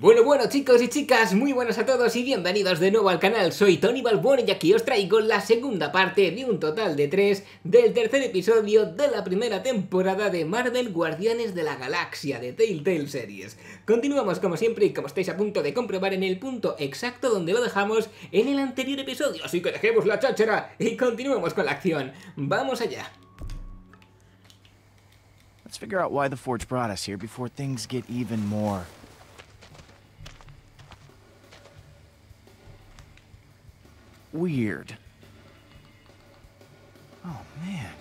Bueno chicos y chicas, muy buenas a todos y bienvenidos de nuevo al canal. Soy Tony Balbón y aquí os traigo la segunda parte de un total de 3 del tercer episodio de la primera temporada de Marvel Guardianes de la Galaxia de Telltale Series. Continuamos como siempre y como estáis a punto de comprobar en el punto exacto donde lo dejamos en el anterior episodio, así que dejemos la cháchara y continuemos con la acción. ¡Vamos allá! Let's figure out why the Forge brought us here before things get even more weird. Oh man.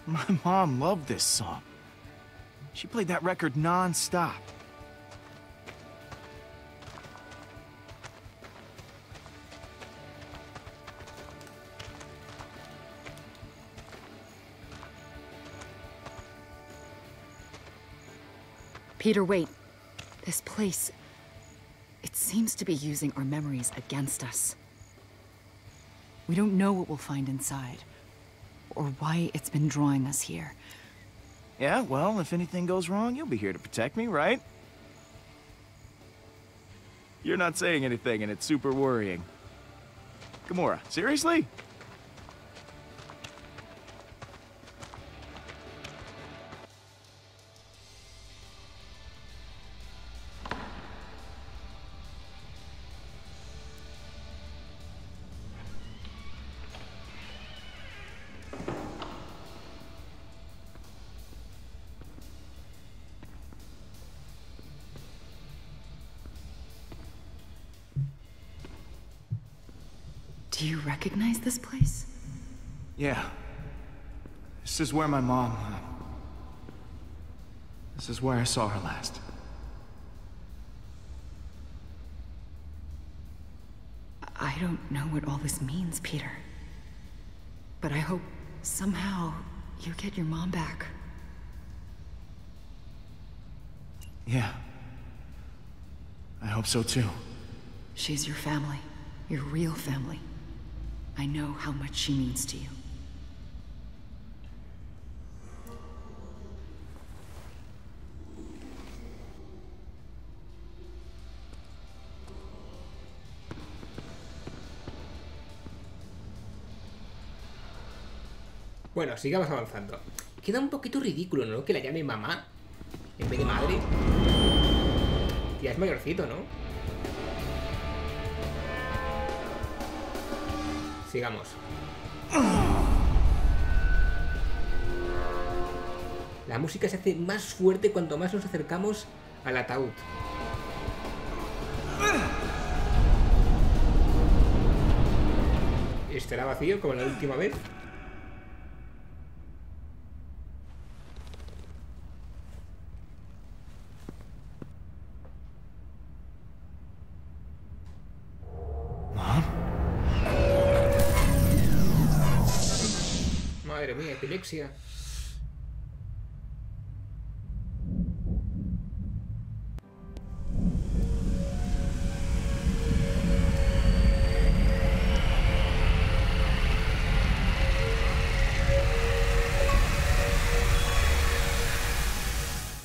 My mom loved this song. She played that record non-stop. Peter, wait. This place... it seems to be using our memories against us. We don't know what we'll find inside, or why it's been drawing us here. Yeah, well, if anything goes wrong, you'll be here to protect me, right? You're not saying anything, and it's super worrying. Gamora, seriously? Do you recognize this place? Yeah. This is where my mom... This is where I saw her last. I don't know what all this means, Peter. But I hope somehow you get your mom back. Yeah. I hope so too. She's your family. Your real family. I know how much she means to you. Bueno, sigamos avanzando. Queda un poquito ridículo, ¿no? Que la llame mamá en vez de madre. Ya es mayorcito, ¿no? Sigamos. La música se hace más fuerte cuanto más nos acercamos al ataúd. ¿Estará vacío como la última vez? Madre mía, epilepsia.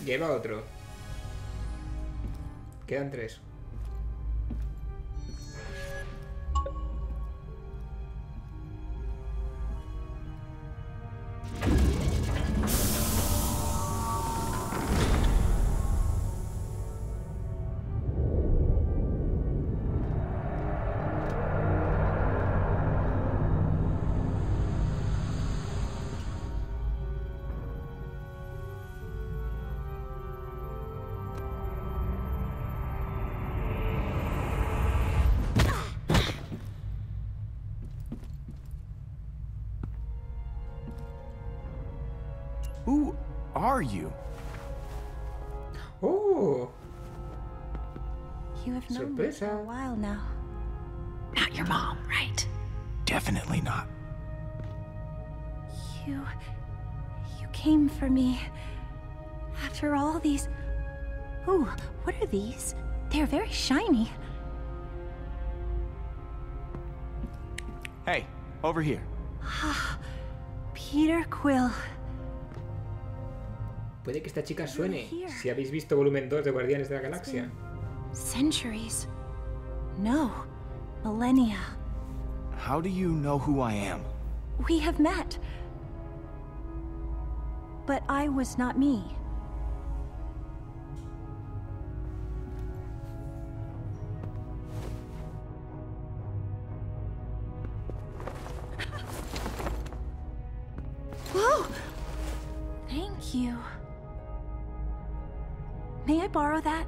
Lleva otro. Quedan 3. Who are you? Oh, You have known me for a while now. Not your mom, right? Definitely not. You came for me. After all these... Ooh, what are these? They're very shiny. Hey, over here. Peter Quill. Puede que esta chica suene, si habéis visto volumen 2 de Guardianes de la Galaxia. Centuries. No, millennia. How do you know who I am? We have met. But I was not me. Whoa! Thank you. May I borrow that?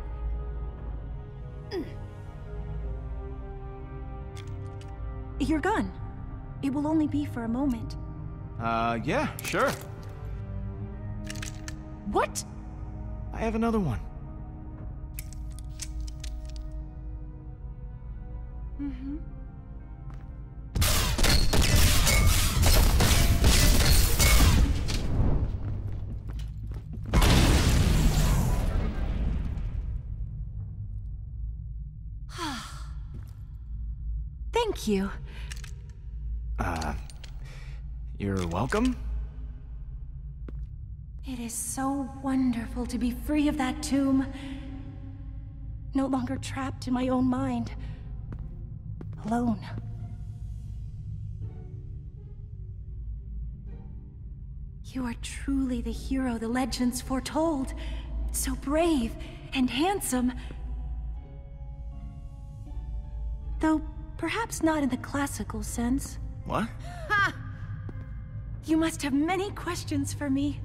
Your gun. It will only be for a moment. Yeah, sure. What? I have another one. Mm-hmm. Thank you. You're welcome? It is so wonderful to be free of that tomb. No longer trapped in my own mind. Alone. You are truly the hero the legends foretold. So brave and handsome. Though perhaps not in the classical sense. What? Ha! You must have many questions for me.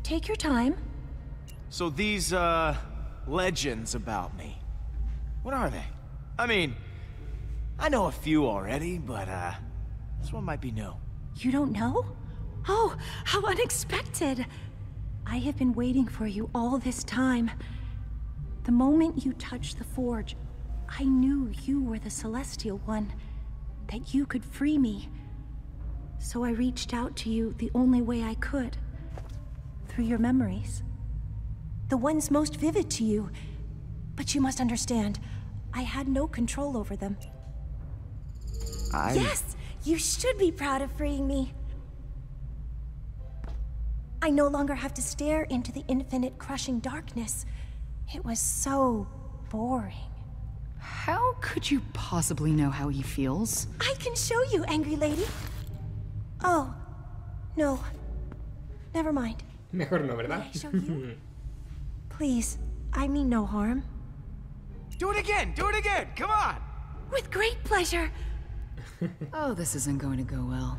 Take your time. So these, legends about me, what are they? I mean, I know a few already, but, this one might be new. You don't know? Oh, how unexpected! I have been waiting for you all this time. The moment you touched the forge, I knew you were the Celestial One, that you could free me. So I reached out to you the only way I could. Through your memories. The ones most vivid to you. But you must understand, I had no control over them. Yes! You should be proud of freeing me. I no longer have to stare into the infinite crushing darkness. It was so boring. How could you possibly know how he feels? I can show you, angry lady. Oh, no. Never mind. Mejor no, ¿verdad? May I show you? Please, I mean no harm. Do it again! Do it again! Come on! With great pleasure. Oh, this isn't going to go well.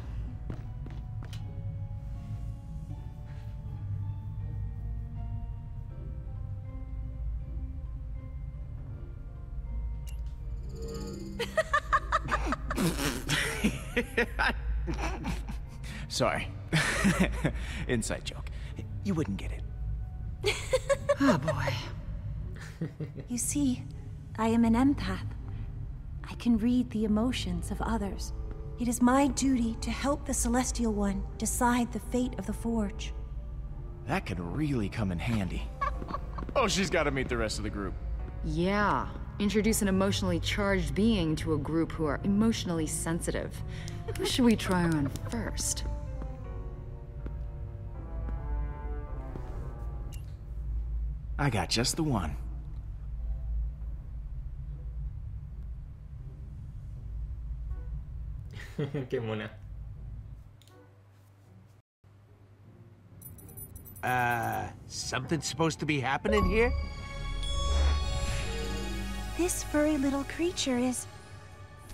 Sorry. Inside joke. You wouldn't get it. Oh boy. You see, I am an empath. I can read the emotions of others. It is my duty to help the Celestial One decide the fate of the Forge. That could really come in handy. Oh, she's got to meet the rest of the group. Yeah. Introduce an emotionally charged being to a group who are emotionally sensitive. Who should we try on first? I got just the one. Qué mona. Something supposed to be happening here? This furry little creature is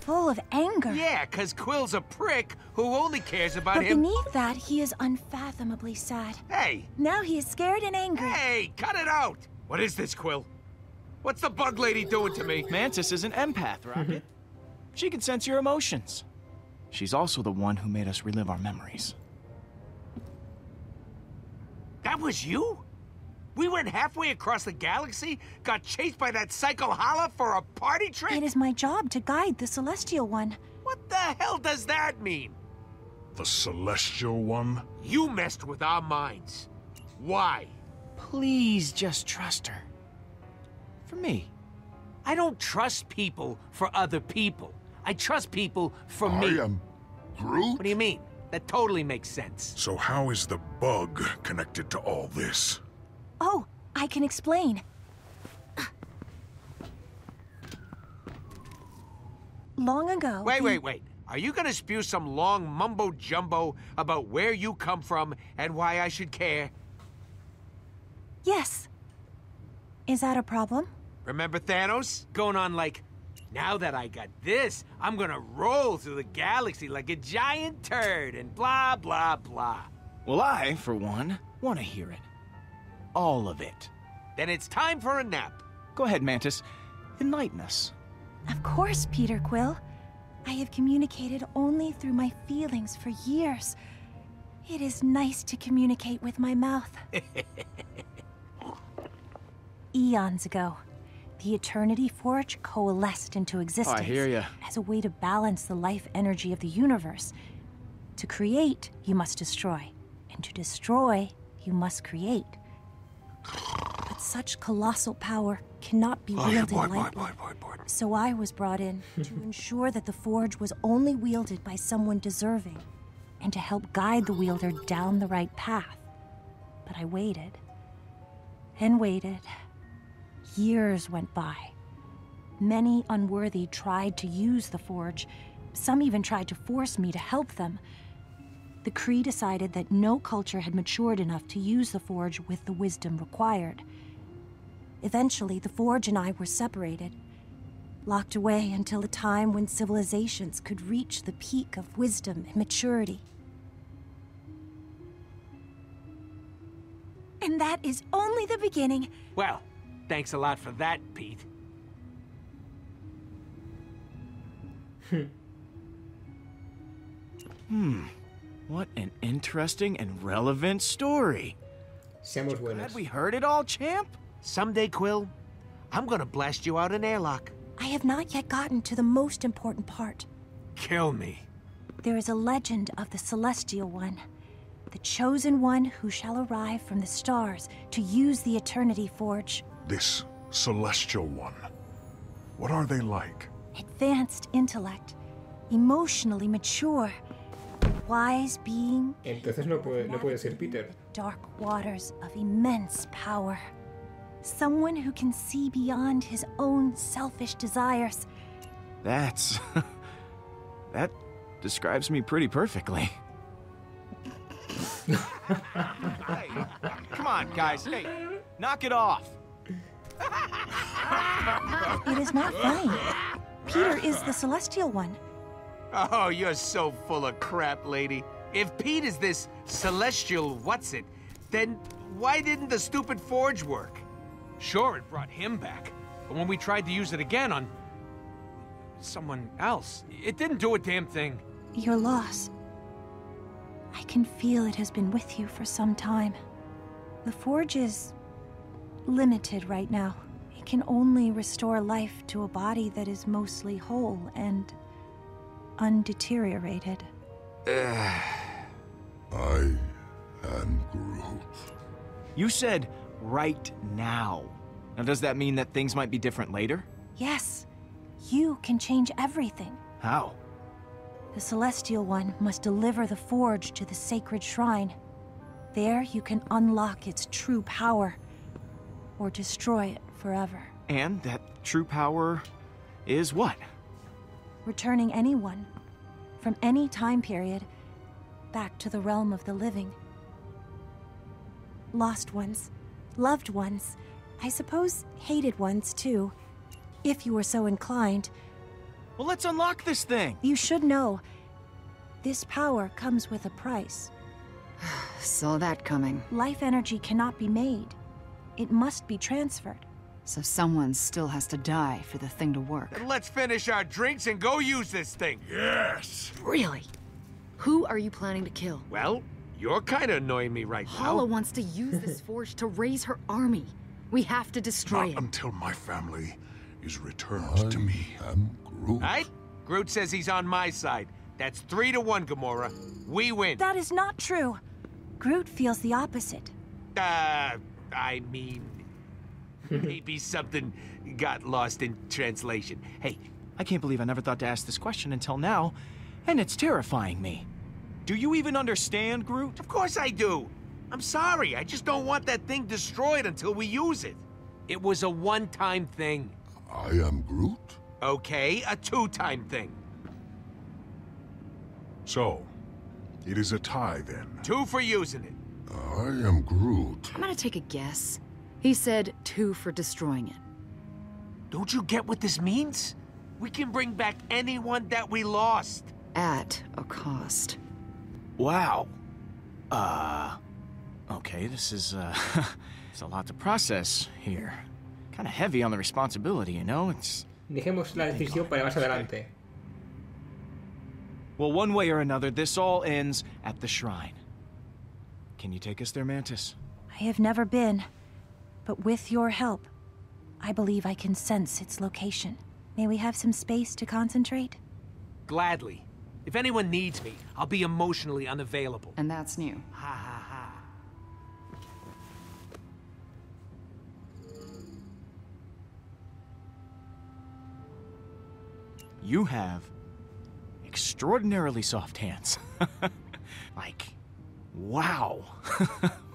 full of anger. Yeah, 'cause Quill's a prick who only cares about But him. beneath that, he is unfathomably sad. Hey! Now he is scared and angry. Hey! Cut it out! What is this, Quill? What's the bug lady doing to me? Mantis is an empath, Rocket. She can sense your emotions. She's also the one who made us relive our memories. That was you? We went halfway across the galaxy, got chased by that psycho holla for a party trick? It is my job to guide the Celestial One. What the hell does that mean? The Celestial One? You messed with our minds. Why? Please just trust her. For me. I don't trust people for other people. I trust people for me. I am Groot? What do you mean? That totally makes sense. So how is the bug connected to all this? Oh, I can explain. long ago... Wait. Are you gonna spew some long mumbo-jumbo about where you come from and why I should care? Yes. Is that a problem? Remember Thanos? Going on like, now that I got this, I'm gonna roll through the galaxy like a giant turd and blah, blah, blah. Well, I, for one, want to hear it. All of it. Then it's time for a nap. Go ahead, Mantis. Enlighten us. Of course, Peter Quill. I have communicated only through my feelings for years. It is nice to communicate with my mouth. Eons ago, the Eternity Forge coalesced into existence. I hear ya. As a way to balance the life energy of the universe. To create, you must destroy. And to destroy, you must create. But such colossal power cannot be wielded lightly. So I was brought in to ensure that the forge was only wielded by someone deserving, and to help guide the wielder down the right path. But I waited, and waited. Years went by. Many unworthy tried to use the forge. Some even tried to force me to help them. The Kree decided that no culture had matured enough to use the forge with the wisdom required. Eventually, the forge and I were separated, locked away until a time when civilizations could reach the peak of wisdom and maturity. And that is only the beginning. Well, thanks a lot for that, Pete. What an interesting and relevant story. Seamos buenos. Glad we heard it all, champ. Someday, Quill, I'm gonna blast you out an airlock. I have not yet gotten to the most important part. Kill me. There is a legend of the Celestial One, the chosen one who shall arrive from the stars to use the Eternity Forge. This celestial one. What are they like? Advanced intellect, emotionally mature, wise being, Entonces no puede ser Peter. dark waters of immense power. Someone who can see beyond his own selfish desires. That's... that describes me pretty perfectly. Hey, come on, guys. Hey, knock it off. It is not funny. Peter is the Celestial One. Oh, you're so full of crap, lady. If Pete is this celestial what's-it, then why didn't the stupid forge work? Sure, it brought him back, but when we tried to use it again on someone else, it didn't do a damn thing. Your loss. I can feel it has been with you for some time. The forge is limited right now. It can only restore life to a body that is mostly whole and undeteriorated. I am Groot. You said right now. Now, does that mean that things might be different later? Yes, you can change everything. How? The Celestial One must deliver the forge to the sacred shrine. There you can unlock its true power, or destroy it forever. And that true power is what? Returning anyone, from any time period, back to the realm of the living. Lost ones, loved ones, I suppose hated ones too, if you were so inclined. Well, let's unlock this thing. You should know, this power comes with a price. Saw that coming. Life energy cannot be made. It must be transferred. So someone still has to die for the thing to work. Then let's finish our drinks and go use this thing. Yes! Really? Who are you planning to kill? Well, you're kind of annoying me right Hala now. wants to use this forge to raise her army. We have to destroy Not it. until my family is returned to me. I am Groot. Right? Groot says he's on my side. That's 3-1, Gamora. We win. That is not true. Groot feels the opposite. I mean... maybe something got lost in translation. Hey, I can't believe I never thought to ask this question until now, and it's terrifying me. Do you even understand, Groot? of course I do. I'm sorry, I just don't want that thing destroyed until we use it. It was a one-time thing. I am Groot. Okay, a 2-time thing. So, it is a tie then. 2 for using it. I am Groot. I'm gonna take a guess. He said 2 for destroying it. Don't you get what this means? We can bring back anyone that we lost. At a cost. Wow. Okay, this is, it's a lot to process here. Kind of heavy on the responsibility, you know? It's... Dejemos la decisión para más adelante. Well, one way or another, this all ends at the shrine. Can you take us there, Mantis? I have never been, but with your help, I believe I can sense its location. May we have some space to concentrate? Gladly. If anyone needs me, I'll be emotionally unavailable. And that's new. Ha ha ha. You have extraordinarily soft hands. Like, wow.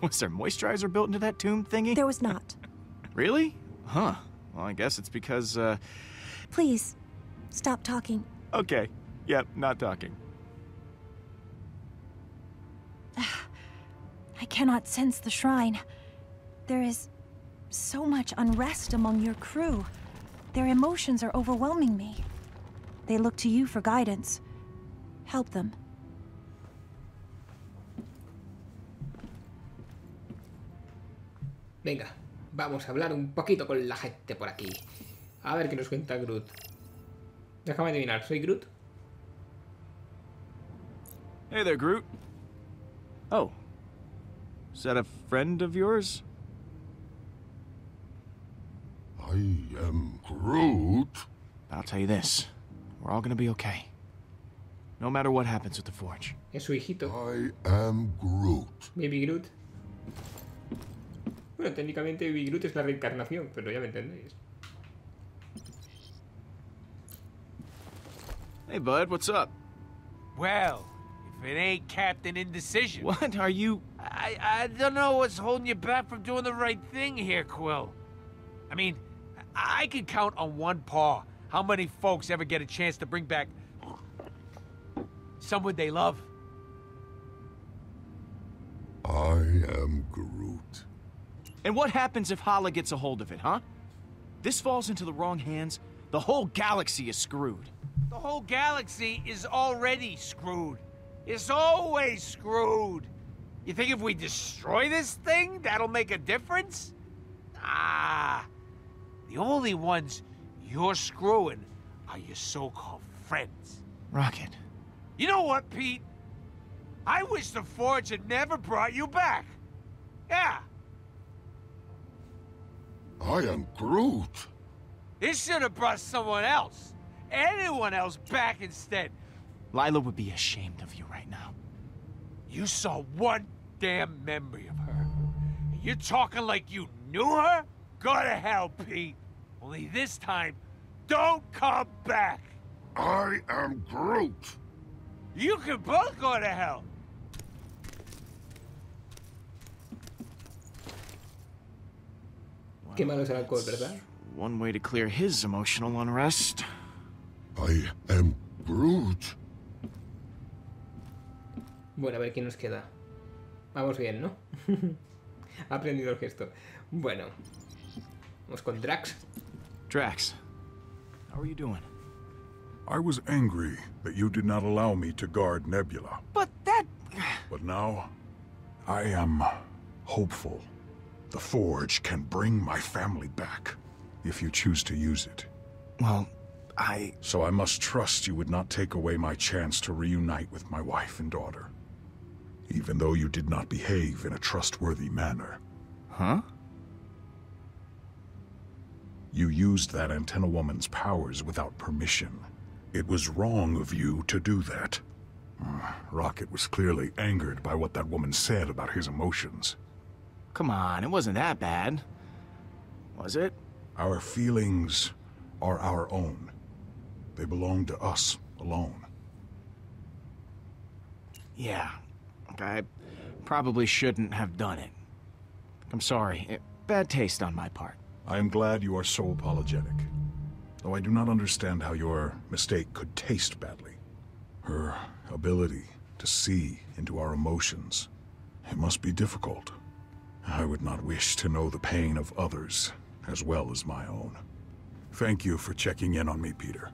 Was there moisturizer built into that tomb thingy? There was not. Really? Huh. Well, I guess it's because, Please, stop talking. Okay. Yep, not talking. I cannot sense the shrine. There is so much unrest among your crew. Their emotions are overwhelming me. They look to you for guidance. Help them. Venga, vamos a hablar un poquito con la gente por aquí. A ver qué nos cuenta Groot. Déjame adivinar, ¿soy Groot? Hey there, Groot. Oh. Is that a friend of yours? I am Groot. I'll tell you this. We're all gonna be okay. No matter what happens with the Forge. Es su hijito. I am Groot. Baby Groot. Bueno, técnicamente Baby Groot es la reencarnación, pero ya me entendéis. Hey, bud, what's up? Well, if it ain't Captain Indecision. What are you... I don't know what's holding you back from doing the right thing here, Quill. I mean, I can count on one paw how many folks ever get a chance to bring back someone they love. I am Groot. And what happens if Hala gets a hold of it, huh? This falls into the wrong hands, the whole galaxy is screwed. The whole galaxy is already screwed. It's always screwed. You think if we destroy this thing, that'll make a difference? Ah, the only ones you're screwing are your so-called friends. Rocket. You know what, Pete? I wish the Forge had never brought you back. Yeah. I am Groot. It should have brought someone else. Anyone else back instead. Lila would be ashamed of you right now. You saw one damn memory of her. And you're talking like you knew her? Go to hell, Pete. Only this time, don't come back. I am Groot. You can both go to hell. Qué malo es el alcohol, ¿verdad? One way to clear his emotional unrest. I am Groot. Bueno, a ver quién nos queda. Vamos bien, ¿no? Ha aprendido el gesto. Bueno. Vamos con Drax. Drax, how are you doing? I was angry that you did not allow me to guard Nebula. But that... But now, I am hopeful. The Forge can bring my family back, if you choose to use it. Well, So I must trust you would not take away my chance to reunite with my wife and daughter. Even though you did not behave in a trustworthy manner. Huh? You used that antenna woman's powers without permission. It was wrong of you to do that. Rocket was clearly angered by what that woman said about his emotions. Come on, it wasn't that bad. Was it? Our feelings are our own. They belong to us alone. Yeah, I probably shouldn't have done it. I'm sorry. Bad taste on my part. I am glad you are so apologetic. though I do not understand how your mistake could taste badly. Her ability to see into our emotions. It must be difficult. I would not wish to know the pain of others as well as my own. Thank you for checking in on me, Peter.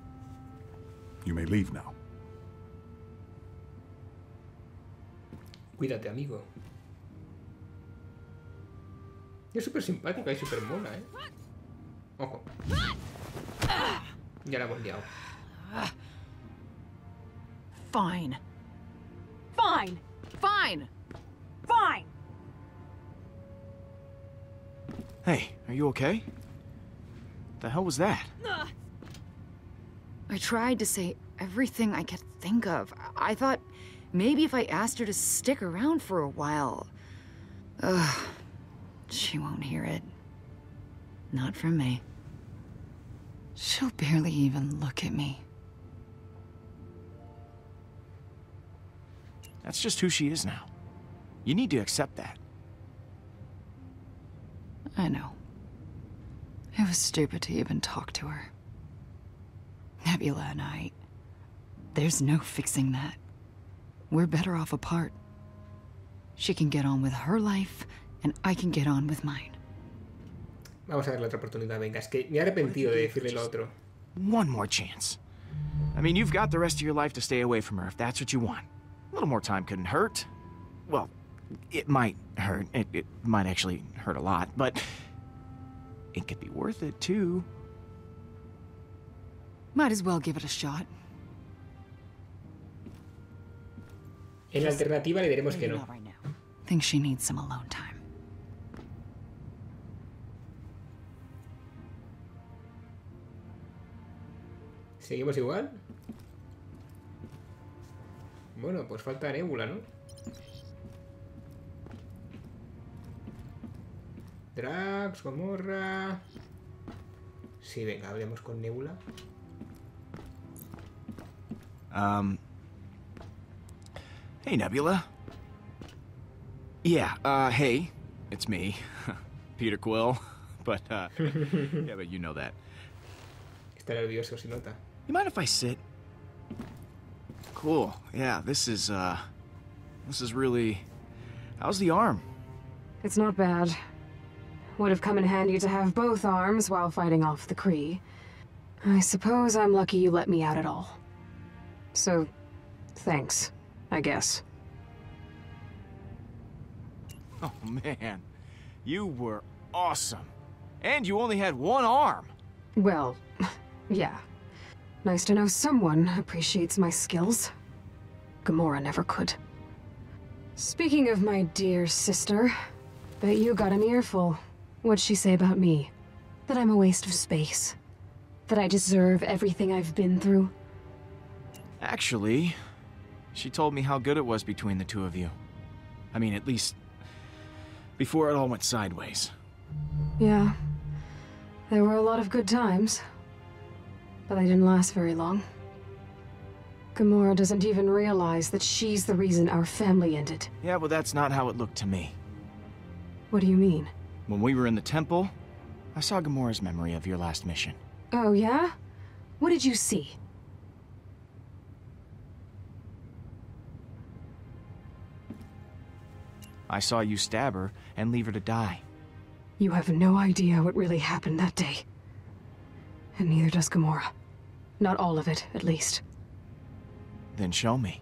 You may leave now. Cuídate, amigo. Es súper simpática y súper mona, ¿eh? Ojo. Ya la hemos liado. Fine. Fine. Fine. Fine. Hey, are you okay? The hell was that? I tried to say everything I could think of. I thought maybe if I asked her to stick around for a while. Ugh. She won't hear it. Not from me. She'll barely even look at me. That's just who she is now. You need to accept that. I know. It was stupid to even talk to her. Nebula and I... There's no fixing that. We're better off apart. She can get on with her life, and I can get on with mine. Vamos a darle otra oportunidad, venga. Es que me he arrepentido de decirle lo otro. One more chance. I mean, you've got the rest of your life to stay away from her if that's what you want. A little more time couldn't hurt. Well, it might hurt. It might actually hurt a lot, but it could be worth it, too. Might as well give it a shot. En alternativa le diremos que no. Not right now. Think she needs some alone time. ¿Seguimos igual? Bueno, pues falta Nébula, ¿no? Drax, Gomorra... Sí, venga, hablemos con Nébula. Hey, Nebula. Yeah, hey, it's me, Peter Quill, but, yeah, but you know that. Está nervioso, se nota. You mind if I sit? Cool, yeah, this is really... How's the arm? It's not bad. Would have come in handy to have both arms while fighting off the Kree. I suppose I'm lucky you let me out at all. So, thanks, I guess. Oh, man. You were awesome. And you only had one arm. Well, yeah. Nice to know someone appreciates my skills. Gamora never could. Speaking of my dear sister, bet you got an earful. What'd she say about me? That I'm a waste of space. That I deserve everything I've been through. Actually, she told me how good it was between the two of you. I mean, at least before it all went sideways. Yeah. There were a lot of good times. But they didn't last very long. Gamora doesn't even realize that she's the reason our family ended. Yeah, but that's not how it looked to me. What do you mean? When we were in the temple, I saw Gamora's memory of your last mission. Oh, yeah? What did you see? I saw you stab her and leave her to die. You have no idea what really happened that day. And neither does Gamora. Not all of it, at least. Then show me.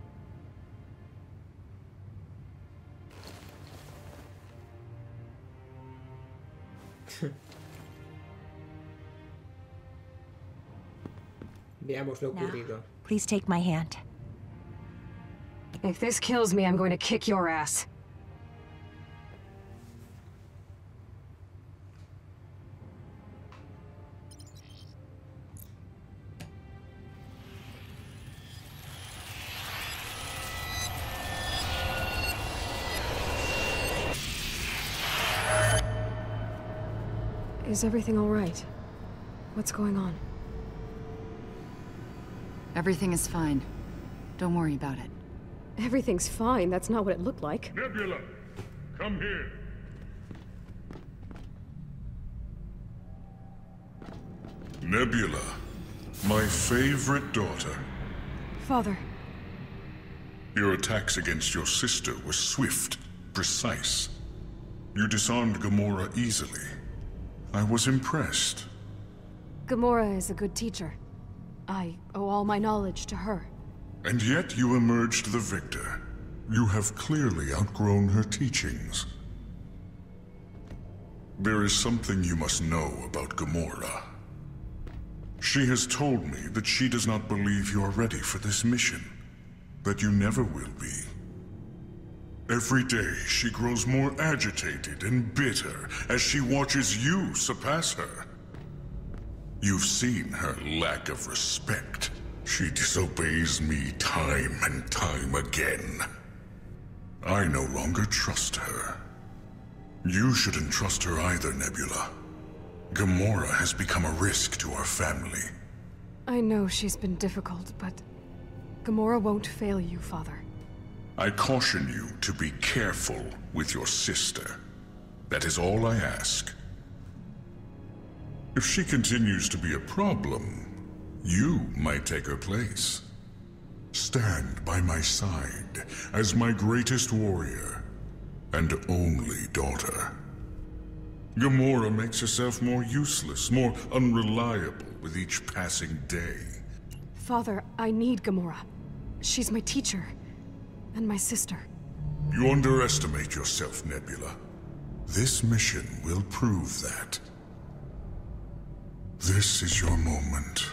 Veamos lo ocurrido. Now, please take my hand. If this kills me, I'm going to kick your ass. Is everything all right? What's going on? Everything is fine. Don't worry about it. Everything's fine. That's not what it looked like. Nebula, come here. Nebula, My favorite daughter. Father. Your attacks against your sister were swift, precise. You disarmed Gamora easily. I was impressed. Gamora is a good teacher. I owe all my knowledge to her. And yet you emerged the victor. You have clearly outgrown her teachings. There is something you must know about Gamora. She has told me that she does not believe you are ready for this mission. That you never will be. Every day she grows more agitated and bitter as she watches you surpass her. You've seen her lack of respect. She disobeys me time and time again. I no longer trust her. You shouldn't trust her either, Nebula. Gamora has become a risk to our family. I know she's been difficult, but Gamora won't fail you, Father. I caution you to be careful with your sister. That is all I ask. If she continues to be a problem, you might take her place. Stand by my side as my greatest warrior and only daughter. Gamora makes herself more useless, more unreliable with each passing day. Father, I need Gamora. She's my teacher. And my sister. You underestimate yourself, Nebula. This mission will prove that. This is your moment.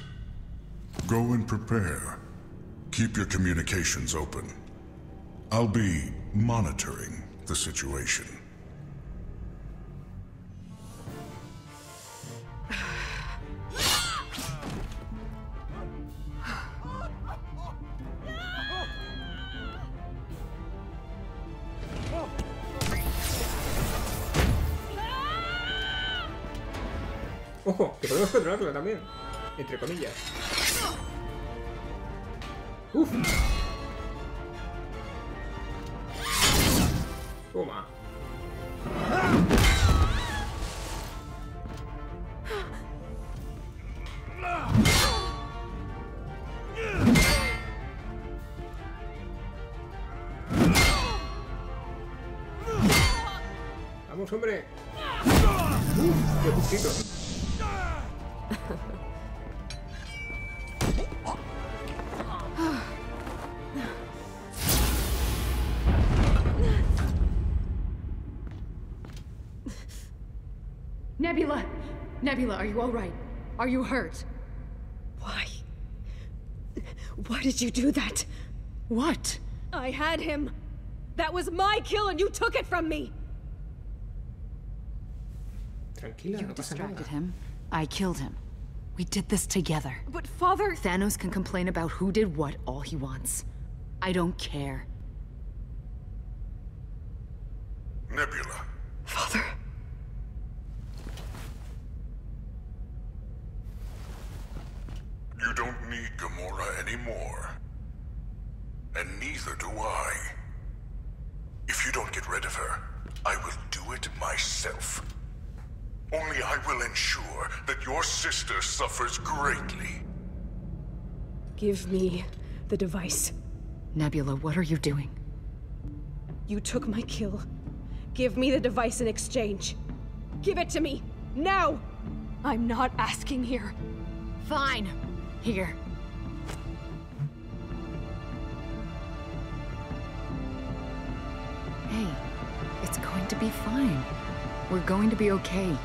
Go and prepare. Keep your communications open. I'll be monitoring the situation. Ojo, que podemos controlarlo también. Entre comillas. Uf. Toma. Vamos, hombre. Qué justito. Nebula! Nebula, are you all right? Are you hurt? Why? Why did you do that? What? I had him. That was my kill and you took it from me. Tranquila, You no pasa nada. distracted him. I killed him. We did this together. But Father... Thanos can complain about who did what all he wants. I don't care. Nebula. Father... You don't need Gamora anymore. And neither do I. If you don't get rid of her, I will do it myself. Only I will ensure that your sister suffers greatly. Give me the device. Nebula, what are you doing? You took my kill. Give me the device in exchange. Give it to me, now! I'm not asking here. Fine. Here. Hey, it's going to be fine. We're going to be okay.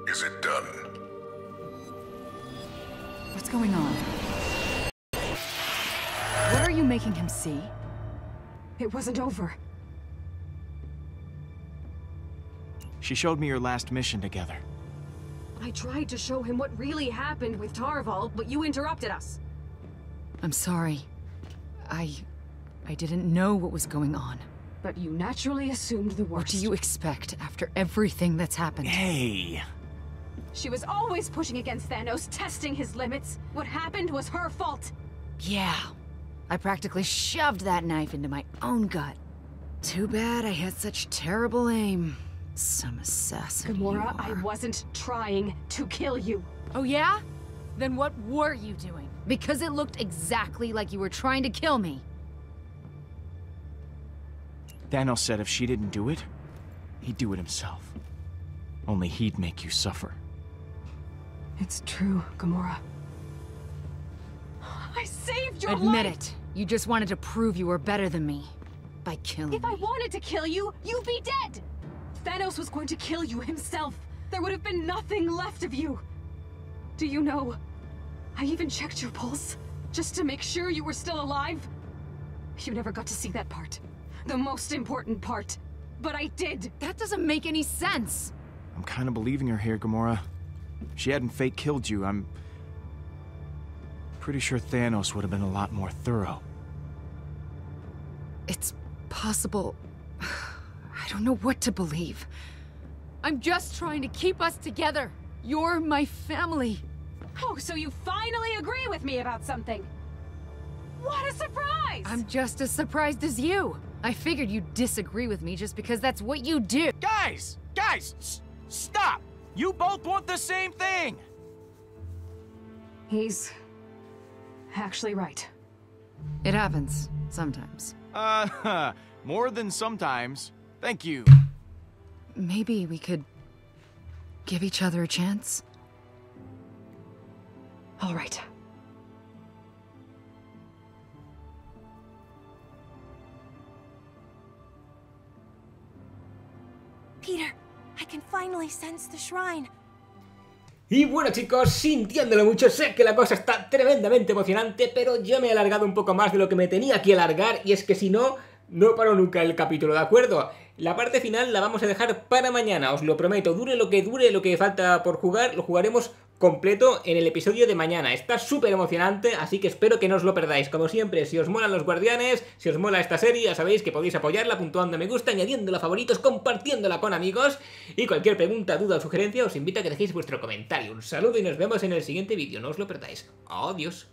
Is it done? What's going on? What are you making him see? It wasn't over. She showed me your last mission together. I tried to show him what really happened with Tarval, but you interrupted us. I'm sorry. I didn't know what was going on. but you naturally assumed the What worst. do you expect after everything that's happened? Hey! She was always pushing against Thanos, testing his limits. What happened was her fault. Yeah. I practically shoved that knife into my own gut. Too bad I had such terrible aim. Some assassin. Gamora, I wasn't trying to kill you. Oh yeah? Then what were you doing? Because it looked exactly like you were trying to kill me. Thanos said if she didn't do it, he'd do it himself. Only he'd make you suffer. It's true, Gamora. I saved your life! Admit it. You just wanted to prove you were better than me. By killing me. If I wanted to kill you, you'd be dead! Thanos was going to kill you himself. There would have been nothing left of you. Do you know, I even checked your pulse, just to make sure you were still alive. You never got to see that part. The most important part. But I did. That doesn't make any sense. I'm kind of believing her here, Gamora. If she hadn't fake killed you, I'm pretty sure Thanos would have been a lot more thorough. It's possible. I don't know what to believe. I'm just trying to keep us together. You're my family. Oh, so you finally agree with me about something. What a surprise! I'm just as surprised as you. I figured you'd disagree with me just because that's what you do. Guys! Stop! You both want the same thing! He's actually right. It happens sometimes. More than sometimes. Thank you. Maybe we could give each other a chance? All right. Peter, I can finally sense the shrine. Y bueno chicos, sintiéndolo mucho, sé que la cosa está tremendamente emocionante, pero yo me he alargado un poco más de lo que me tenía que alargar, y es que si no, no paro nunca el capítulo, ¿de acuerdo? La parte final la vamos a dejar para mañana, os lo prometo, dure, lo que falta por jugar, lo jugaremos completo en el episodio de mañana. Está súper emocionante, así que espero que no os lo perdáis. Como siempre, si os molan los guardianes, si os mola esta serie, ya sabéis que podéis apoyarla puntuando me gusta, añadiéndola a favoritos, compartiéndola con amigos, y cualquier pregunta, duda o sugerencia os invito a que dejéis vuestro comentario. Un saludo y nos vemos en el siguiente vídeo, no os lo perdáis. Adiós.